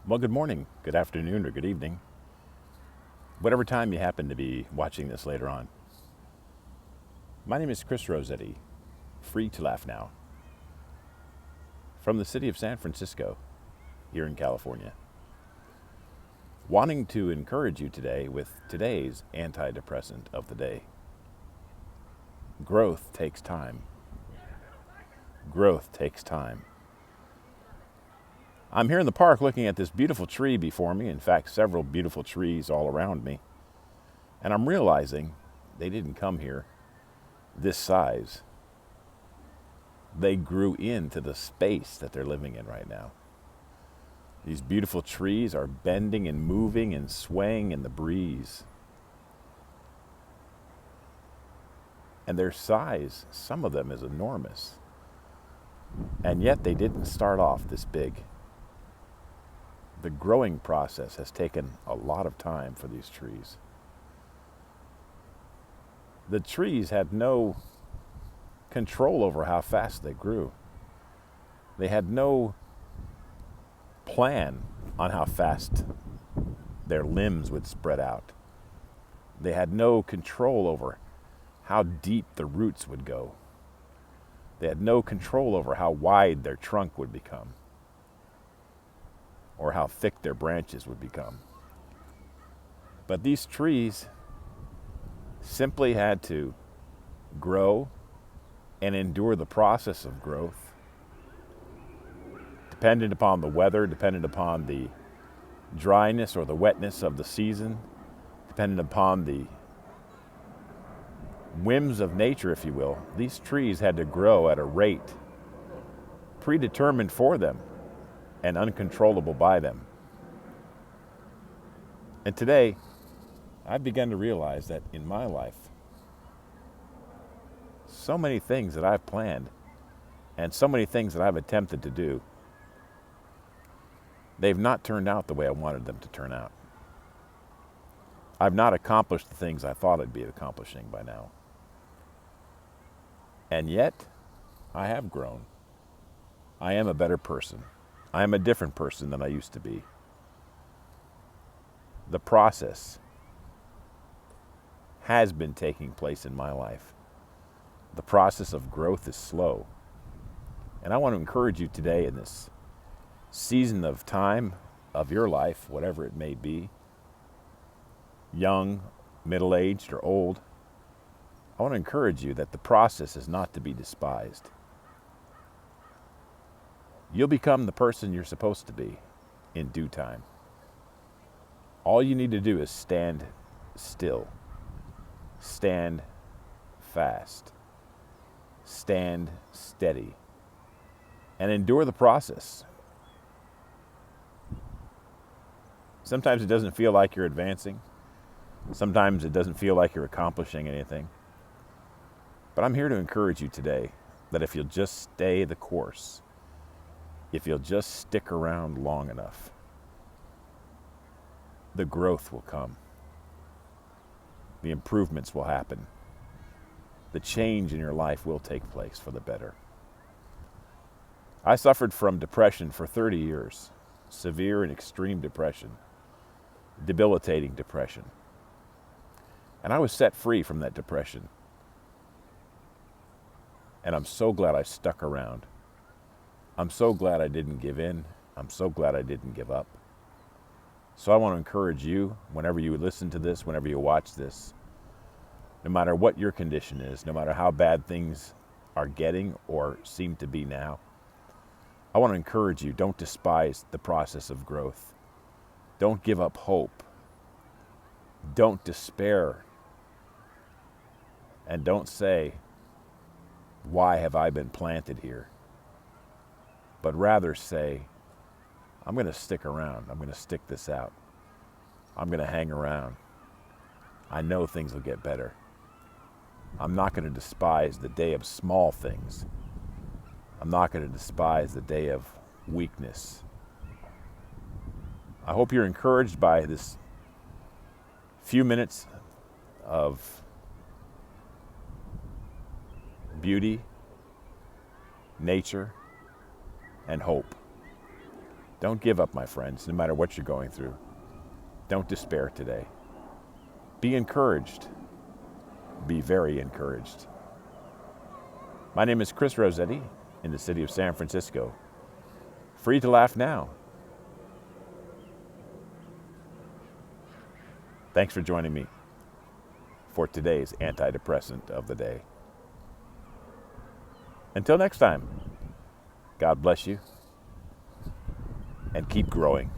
Well, good morning, good afternoon, or good evening, whatever time you happen to be watching this later on. My name is Chris Rossetti, free to laugh now, from the city of San Francisco, here in California. Wanting to encourage you today with today's antidepressant of the day. Growth takes time. Growth takes time. I'm here in the park looking at this beautiful tree before me, in fact, several beautiful trees all around me, and I'm realizing they didn't come here this size. They grew into the space that they're living in right now. These beautiful trees are bending and moving and swaying in the breeze. And their size, some of them, is enormous. And yet they didn't start off this big. The growing process has taken a lot of time for these trees. The trees had no control over how fast they grew. They had no plan on how fast their limbs would spread out. They had no control over how deep the roots would go. They had no control over how wide their trunk would become, or how thick their branches would become. But these trees simply had to grow and endure the process of growth, dependent upon the weather, dependent upon the dryness or the wetness of the season, dependent upon the whims of nature, if you will. These trees had to grow at a rate predetermined for them and uncontrollable by them. And today, I've begun to realize that in my life, so many things that I've planned and so many things that I've attempted to do, they've not turned out the way I wanted them to turn out. I've not accomplished the things I thought I'd be accomplishing by now. And yet, I have grown. I am a better person. I am a different person than I used to be. The process has been taking place in my life. The process of growth is slow. And I want to encourage you today in this season of time of your life, whatever it may be, young, middle-aged, or old, I want to encourage you that the process is not to be despised. You'll become the person you're supposed to be in due time. All you need to do is stand still, stand fast, stand steady, and endure the process. Sometimes it doesn't feel like you're advancing. Sometimes it doesn't feel like you're accomplishing anything. But I'm here to encourage you today that if you'll just stay the course, if you'll just stick around long enough, the growth will come. The improvements will happen. The change in your life will take place for the better. I suffered from depression for 30 years, severe and extreme depression, debilitating depression. And I was set free from that depression. And I'm so glad I stuck around. I'm so glad I didn't give in. I'm so glad I didn't give up. So I want to encourage you, whenever you listen to this, whenever you watch this, no matter what your condition is, no matter how bad things are getting or seem to be now, I want to encourage you, don't despise the process of growth. Don't give up hope. Don't despair. And don't say, why have I been planted here? But rather say, I'm going to stick around. I'm going to stick this out. I'm going to hang around. I know things will get better. I'm not going to despise the day of small things. I'm not going to despise the day of weakness. I hope you're encouraged by this few minutes of beauty, nature, and hope. Don't give up, my friends, no matter what you're going through. Don't despair today. Be encouraged. Be very encouraged. My name is Chris Rossetti in the city of San Francisco. Free to laugh now. Thanks for joining me for today's antidepressant of the day. Until next time, God bless you and keep growing.